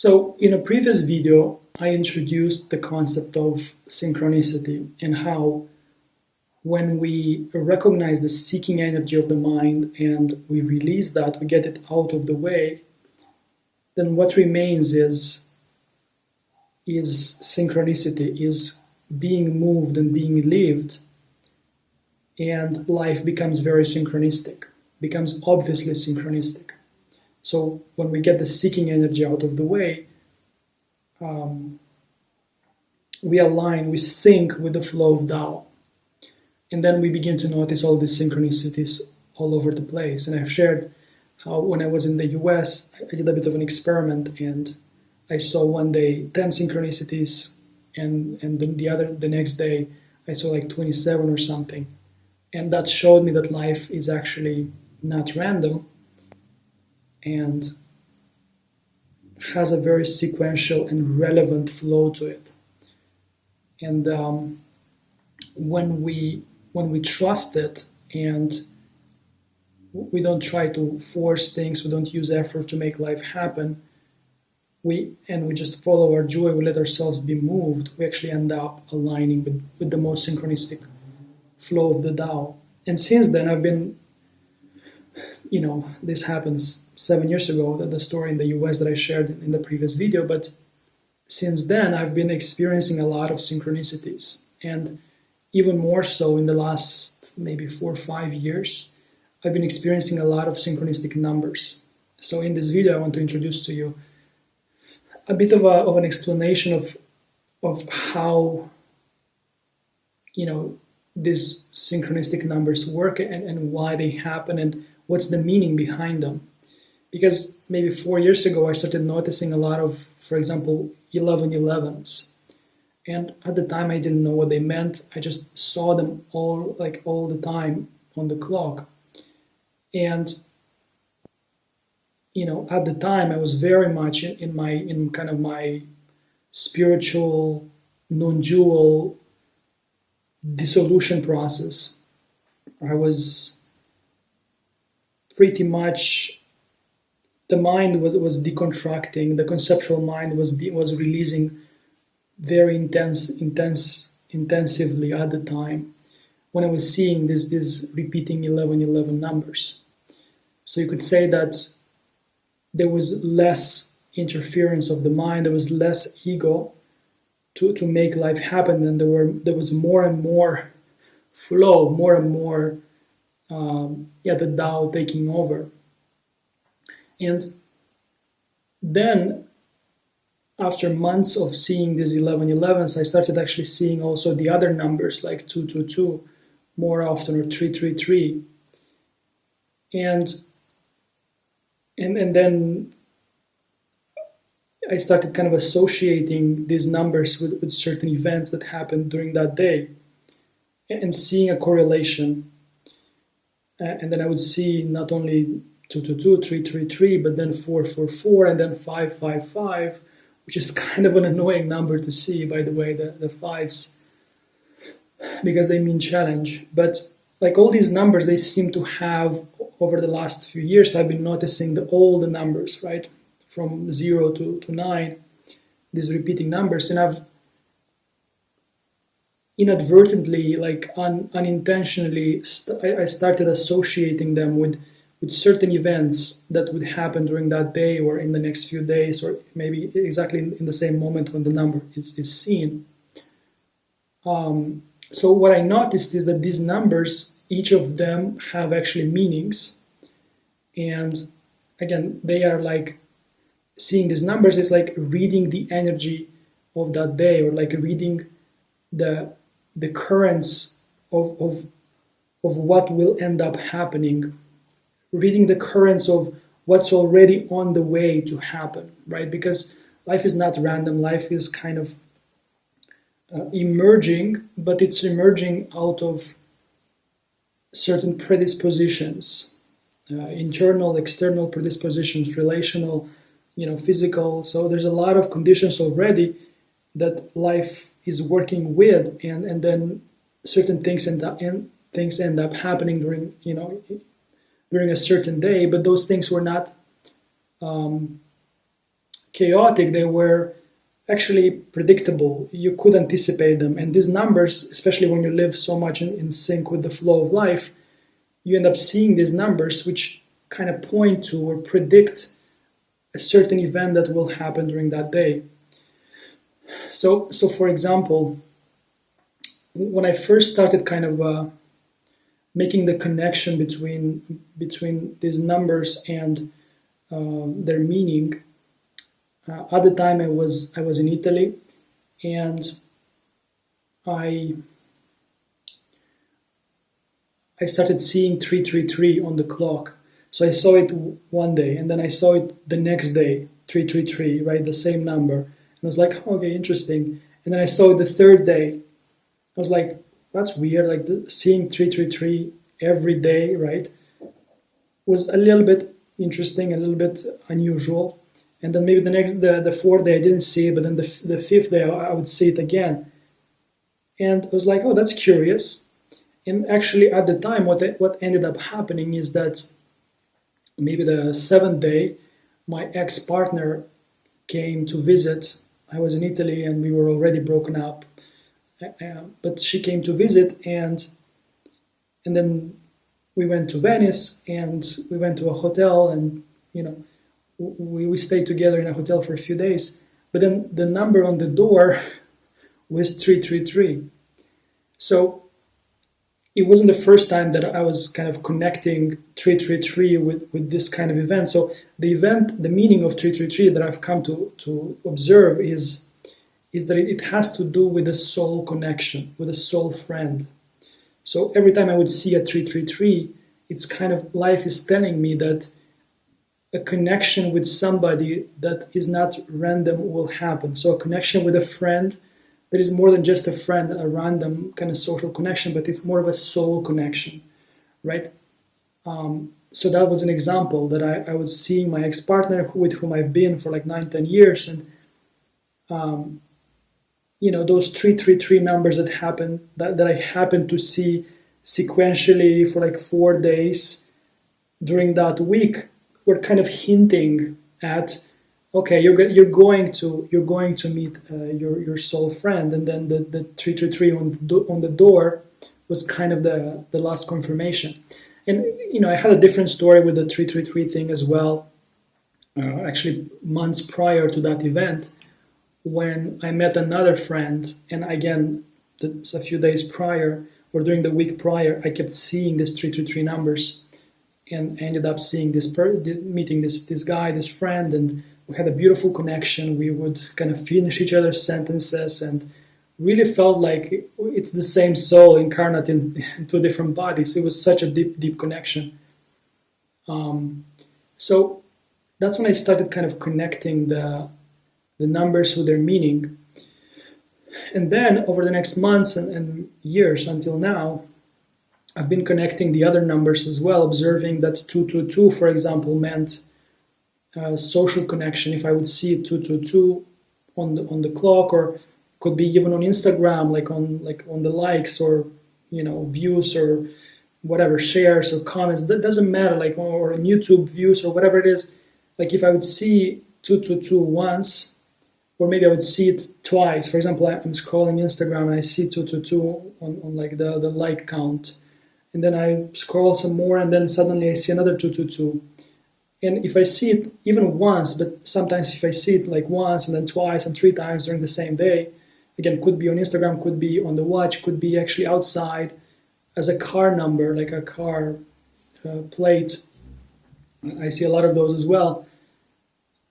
So in a previous video, I introduced the concept of synchronicity and how when we recognize the seeking energy of the mind and we release that, we get it out of the way, then what remains is synchronicity, is being moved and being lived, and life becomes very synchronistic, becomes obviously synchronistic. So when we get the seeking energy out of the way, we align, we sync with the flow of Tao. And then we begin to notice all these synchronicities all over the place. And I've shared how when I was in the US, I did a bit of an experiment and I saw one day 10 synchronicities and the next day I saw like 27 or something. And that showed me that life is actually not random and has a very sequential and relevant flow to it. And when we trust it and we don't try to force things, we don't use effort to make life happen, we just follow our joy, we let ourselves be moved, we actually end up aligning with the most synchronistic flow of the Tao. And since then I've been, this happens 7 years ago, the story in the US that I shared in the previous video, but since then I've been experiencing a lot of synchronicities, and even more so in the last maybe 4 or 5 years, I've been experiencing a lot of synchronistic numbers. So in this video I want to introduce to you a bit of an explanation of how these synchronistic numbers work and why they happen and what's the meaning behind them. Because maybe 4 years ago I started noticing a lot of, for example, 1111s. And at the time I didn't know what they meant. I just saw them all the time on the clock. And at the time I was very much in kind of my spiritual non-dual dissolution process. I was pretty much, the mind was deconstructing, the conceptual mind was releasing very intensively at the time when I was seeing these repeating 1111 numbers. So you could say that there was less interference of the mind, there was less ego to make life happen, and there was more and more flow, more and more the Tao taking over. And then after months of seeing these 1111s, I started actually seeing also the other numbers like 222 more often, or 333. And then I started kind of associating these numbers with certain events that happened during that day and seeing a correlation. And then I would see not only 222, 333, but then 444 and then 555, which is kind of an annoying number to see, by the way, the fives, because they mean challenge. But like all these numbers, they seem to have, over the last few years, I've been noticing all the numbers, right? From 0 to 9, these repeating numbers. And I've inadvertently, unintentionally, I started associating them with certain events that would happen during that day or in the next few days, or maybe exactly in the same moment when the number is seen. So what I noticed is that these numbers, each of them have actually meanings. And again, they are like, seeing these numbers is like reading the energy of that day, or like reading the currents of what will end up happening, reading the currents of what's already on the way to happen, right? Because life is not random. Life is kind of emerging, but it's emerging out of certain predispositions, internal, external predispositions, relational, physical. So there's a lot of conditions already that life is working with, and then certain things end up happening during a certain day, but those things were not chaotic, they were actually predictable. You could anticipate them. And these numbers, especially when you live so much in sync with the flow of life, you end up seeing these numbers which kind of point to or predict a certain event that will happen during that day. So for example, when I first started kind of making the connection between these numbers and their meaning, at the time I was in Italy, and I started seeing 333 on the clock. So I saw it one day, and then I saw it the next day, 333, right, the same number. And I was like, oh, okay, interesting. And then I saw it the third day. I was like, that's weird, like seeing 333 every day, right, was a little bit interesting, a little bit unusual. And then maybe the fourth day I didn't see it, but then the fifth day I would see it again. And I was like, oh, that's curious. And actually at the time, what ended up happening is that maybe the seventh day, my ex-partner came to visit. I was in Italy and we were already broken up. But she came to visit, and then we went to Venice, and we went to a hotel, and we stayed together in a hotel for a few days. But then the number on the door was 333. So it wasn't the first time that I was kind of connecting 333 with this kind of event. So the meaning of 333 that I've come to observe is that it has to do with a soul connection, with a soul friend. So every time I would see a 333, it's kind of life is telling me that a connection with somebody that is not random will happen. So a connection with a friend that is more than just a friend, a random kind of social connection, but it's more of a soul connection, right? So that was an example that I was seeing my ex-partner with whom I've been for like 9-10 years, and those 333 numbers that I happened to see sequentially for like 4 days during that week were kind of hinting at, okay, you're going to meet your soul friend. And then the 333 on the door was kind of the last confirmation. And I had a different story with the 333 thing as well, actually months prior to that event, when I met another friend. And again, a few days prior or during the week prior, I kept seeing these 333 numbers, and ended up seeing meeting this guy, this friend, and we had a beautiful connection. We would kind of finish each other's sentences and really felt like it's the same soul incarnate in two different bodies. It was such a deep connection. So that's when I started kind of connecting the numbers with their meaning. And then over the next months and years until now, I've been connecting the other numbers as well, observing that 222, for example, meant social connection. If I would see 222 on the clock, or could be even on Instagram, like on the likes or views or whatever, shares or comments, that doesn't matter, or on YouTube views or whatever it is. Like if I would see 222 once, or maybe I would see it twice. For example, I'm scrolling Instagram and I see 222 on like the like count, and then I scroll some more, and then suddenly I see another 222. And if I see it even once, but sometimes if I see it like once and then twice and 3 times during the same day, again, could be on Instagram, could be on the watch, could be actually outside as a car number, like a car plate. I see a lot of those as well.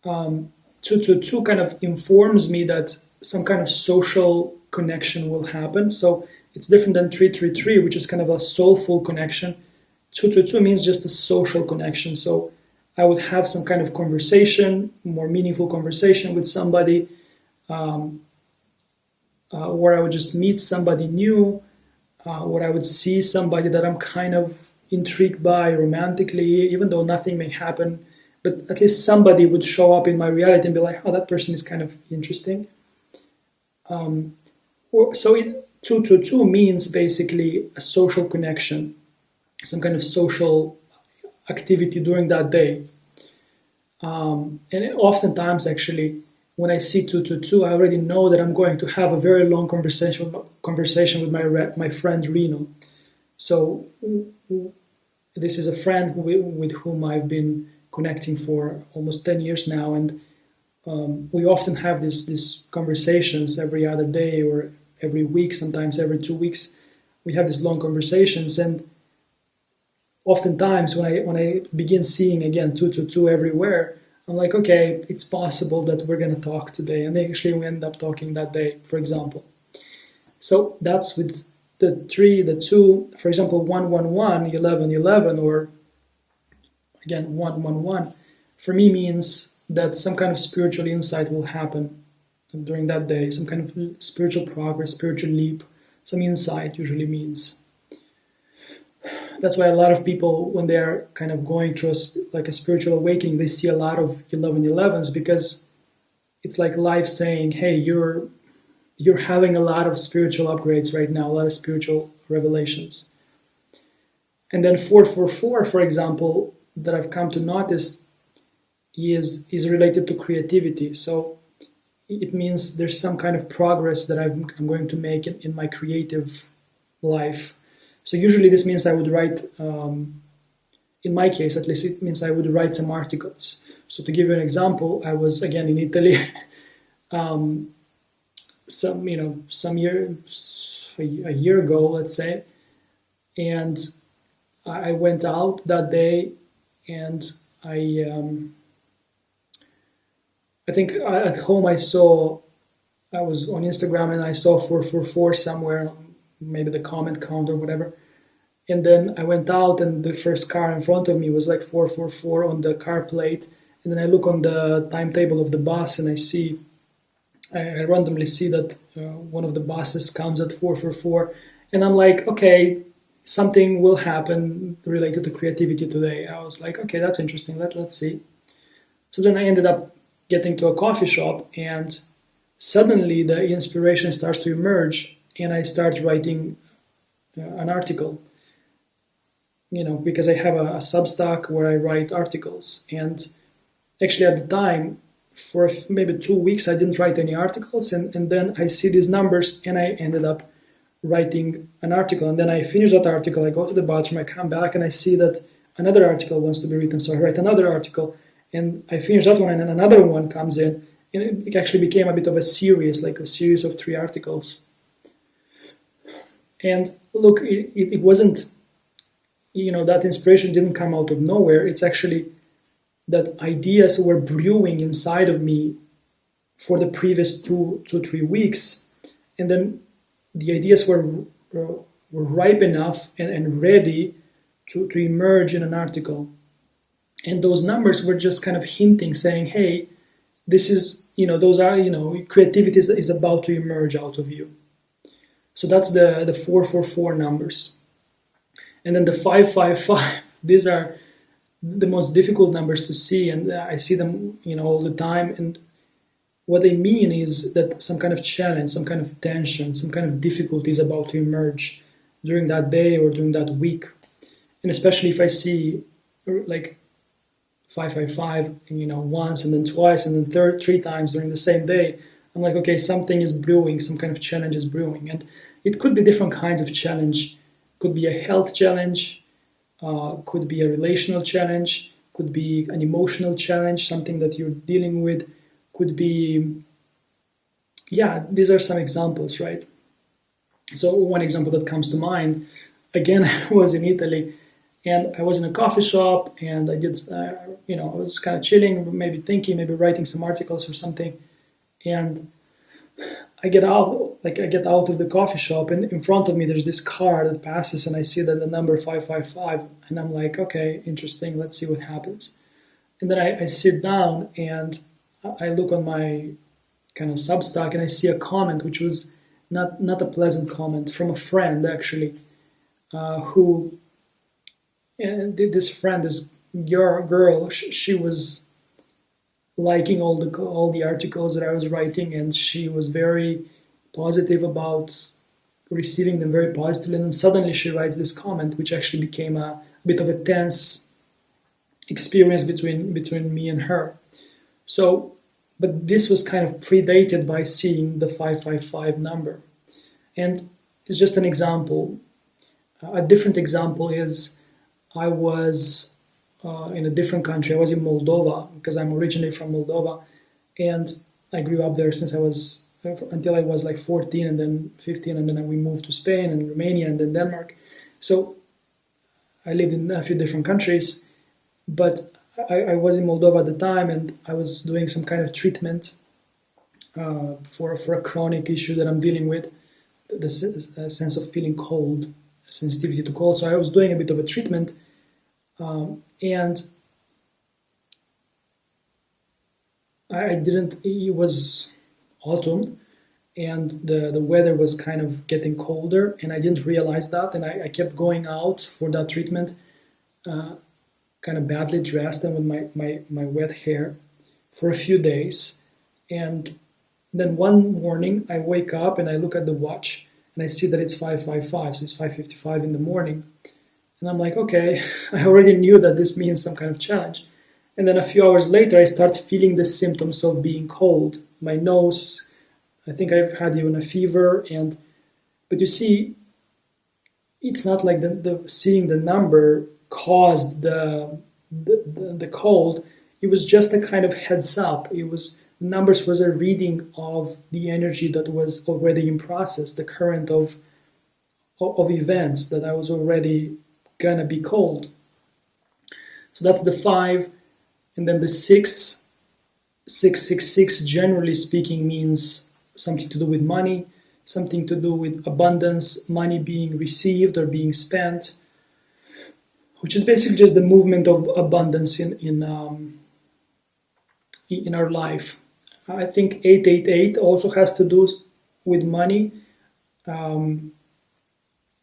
222 kind of informs me that some kind of social connection will happen. So it's different than 333, which is kind of a soulful connection. 222 means just a social connection. So I would have some kind of conversation, more meaningful conversation with somebody, or I would just meet somebody new, or I would see somebody that I'm kind of intrigued by romantically, even though nothing may happen, but at least somebody would show up in my reality and be like, oh, that person is kind of interesting. So 222 means basically a social connection, some kind of social activity during that day. And oftentimes, actually, when I see 222, I already know that I'm going to have a very long conversation with my friend Reno. So this is a friend with whom I've been connecting for almost 10 years now, and we often have these conversations every other day or every week, sometimes every 2 weeks. We have these long conversations, and oftentimes when I begin seeing again 222 everywhere, I'm like, okay, it's possible that we're going to talk today, and actually we end up talking that day, for example. So that's with the 3, the 2, for example, 111, 11, 11, or again 111, for me means that some kind of spiritual insight will happen during that day, some kind of spiritual progress, spiritual leap, some insight usually means. That's why a lot of people, when they're kind of going through like a spiritual awakening, they see a lot of 1111s, because it's like life saying, hey, you're having a lot of spiritual upgrades right now, a lot of spiritual revelations. And then 444, for example, that I've come to notice is related to creativity. So it means there's some kind of progress that I'm going to make in my creative life. So usually this means I would write, in my case at least, it means I would write some articles. So to give you an example, I was again in Italy a year ago, let's say, and I went out that day, and I think at home I was on Instagram and I saw 444 somewhere, maybe the comment count or whatever. And then I went out and the first car in front of me was like 444 on the car plate. And then I look on the timetable of the bus and I randomly see that one of the buses comes at 444. And I'm like, okay, something will happen related to creativity today. I was like, okay, that's interesting. Let's see. So then I ended up getting to a coffee shop, and suddenly the inspiration starts to emerge, and I start writing an article. Because I have a Substack where I write articles, and actually at the time, for maybe 2 weeks, I didn't write any articles, and then I see these numbers, and I ended up writing an article, and then I finish that article, I go to the bathroom, I come back, and I see that another article wants to be written, so I write another article, and I finish that one, and then another one comes in, and it actually became a bit of a series, like a series of 3 articles. And look, it wasn't, that inspiration didn't come out of nowhere. It's actually that ideas were brewing inside of me for the previous 3 weeks, and then the ideas were ripe enough and ready to emerge in an article. And those numbers were just kind of hinting, saying, hey, this is, those are, creativity is about to emerge out of you. So that's the 444 numbers. And then the 555, these are the most difficult numbers to see, and I see them, all the time. And what they mean is that some kind of challenge, some kind of tension, some kind of difficulty is about to emerge during that day or during that week. And especially if I see like 555, once and then twice and then 3 times during the same day, I'm like, okay, something is brewing, some kind of challenge is brewing. And it could be different kinds of challenge. Could be a health challenge, could be a relational challenge, could be an emotional challenge, something that you're dealing with, could be, these are some examples, right? So one example that comes to mind, again, I was in Italy, and I was in a coffee shop, and I did, I was kind of chilling, maybe thinking, maybe writing some articles or something, and I get out of the coffee shop, and in front of me there's this car that passes, and I see that the number 555, and I'm like, okay, interesting, let's see what happens. And then I sit down and I look on my kind of Substack, and I see a comment which was not a pleasant comment from a friend, actually, who, and this friend, this girl, she was liking all the articles that I was writing, and she was very positive about receiving them very positively. And then suddenly she writes this comment, which actually became a bit of a tense experience between me and her. So, but this was kind of predated by seeing the 555 number. And it's just an example. A different example is I was in a different country. I was in Moldova because I'm originally from Moldova, and I grew up there since I was until I was like 14 and then 15, and then we moved to Spain and Romania and then Denmark. So I lived in a few different countries, but I was in Moldova at the time, and I was doing some kind of treatment for a chronic issue that I'm dealing with, the sense of feeling cold, sensitivity to cold. So I was doing a bit of a treatment, and I didn't. It was autumn, and the weather was kind of getting colder, and I didn't realize that, and I kept going out for that treatment. Kind of badly dressed and with my wet hair for a few days. And then one morning I wake up and I look at the watch and I see that it's 5:55, so it's 5:55 in the morning. And I'm like, okay, I already knew that this means some kind of challenge. And then a few hours later I start feeling the symptoms of being cold. My nose, I think I've had even a fever, but you see, it's not like the seeing the number caused the cold. It was just a kind of heads up. It was numbers was a reading of the energy that was already in process, the current of events that I was already gonna be cold. So that's the 5, and then the 666 generally speaking means something to do with money, something to do with abundance, money being received or being spent, which is basically just the movement of abundance in our life. I think 888 also has to do with money.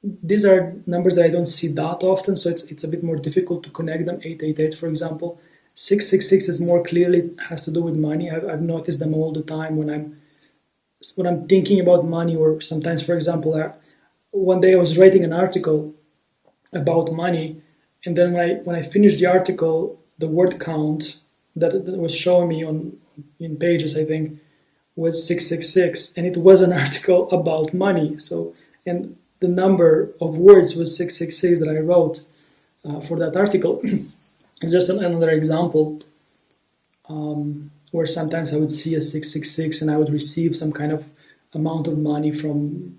These are numbers that I don't see that often, so it's a bit more difficult to connect them. 888, for example. 666 is more clearly has to do with money. I've noticed them all the time when I'm thinking about money, or sometimes, for example, one day I was writing an article about money. And then when I finished the article, the word count that was showing me in pages, I think, was 666, and it was an article about money. So, and the number of words was 666 that I wrote for that article. It's just another example where sometimes I would see a 666 and I would receive some kind of amount of money from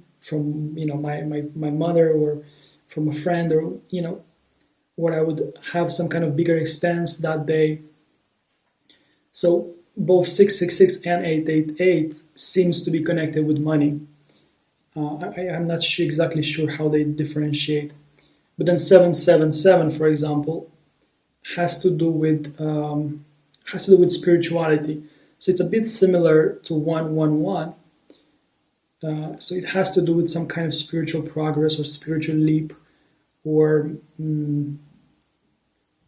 my mother or from a friend, or where I would have some kind of bigger expense that day. So both 666 and 888 seems to be connected with money. I'm not exactly sure how they differentiate. But then 777, for example, has to do with spirituality. So it's a bit similar to 111. So it has to do with some kind of spiritual progress or spiritual leap, or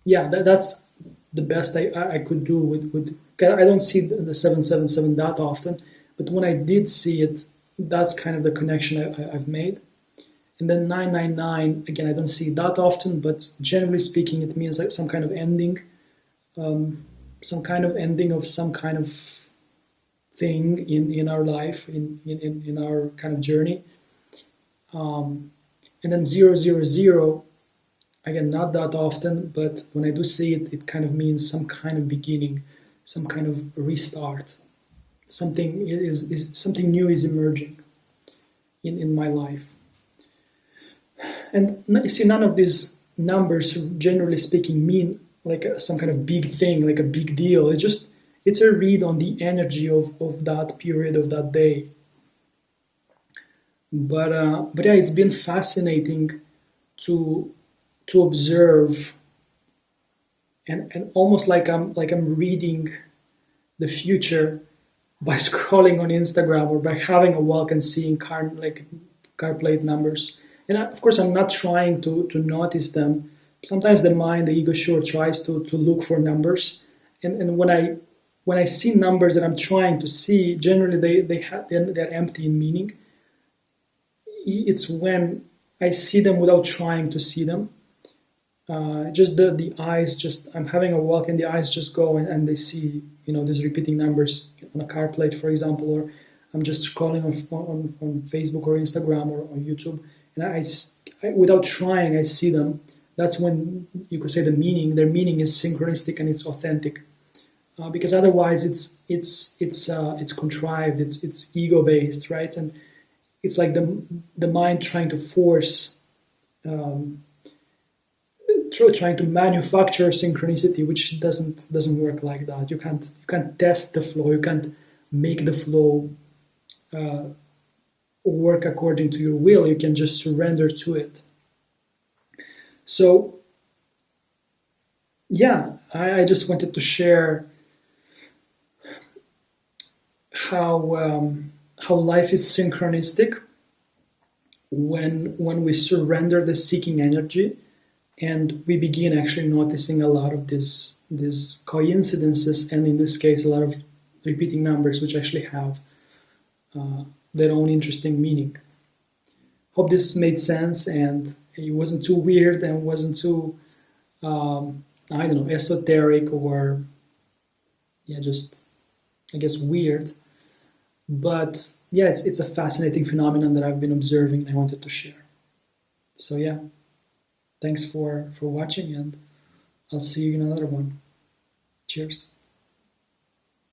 that's the best I could do with. I don't see the 777 that often, but when I did see it, that's kind of the connection I've made. And then 999, again, I don't see that often, but generally speaking, it means like some kind of ending, some kind of ending of some kind of thing in our life, in our kind of journey. And then 000, again, not that often, but when I do see it, it kind of means some kind of beginning, some kind of restart. Something new is emerging in my life. And you see, none of these numbers, generally speaking, mean like some kind of big thing, like a big deal. It's a read on the energy of that period, of that day. But yeah, it's been fascinating to observe, and almost like I'm reading the future by scrolling on Instagram or by having a walk and seeing car plate numbers. And of course, I'm not trying to notice them. Sometimes the mind, the ego, sure tries to look for numbers. And when I see numbers that I'm trying to see, generally they're empty in meaning. It's when I see them without trying to see them. just the eyes, just I'm having a walk and the eyes just go and they see, these repeating numbers on a car plate, for example, or I'm just scrolling on Facebook or Instagram or on YouTube, and without trying, I see them. That's when you could say their meaning is synchronistic and it's authentic. Because otherwise it's contrived, it's ego based, right? And it's like the mind trying to force, trying to manufacture synchronicity, which doesn't work like that. You can't test the flow. You can't make the flow work according to your will. You can just surrender to it. So yeah, I just wanted to share how life is synchronistic when we surrender the seeking energy and we begin actually noticing a lot of these coincidences, and in this case a lot of repeating numbers which actually have their own interesting meaning. Hope this made sense and it wasn't too weird and wasn't too I don't know, esoteric or just I guess weird. But yeah, it's a fascinating phenomenon that I've been observing and I wanted to share. So yeah, thanks for watching, and I'll see you in another one. Cheers.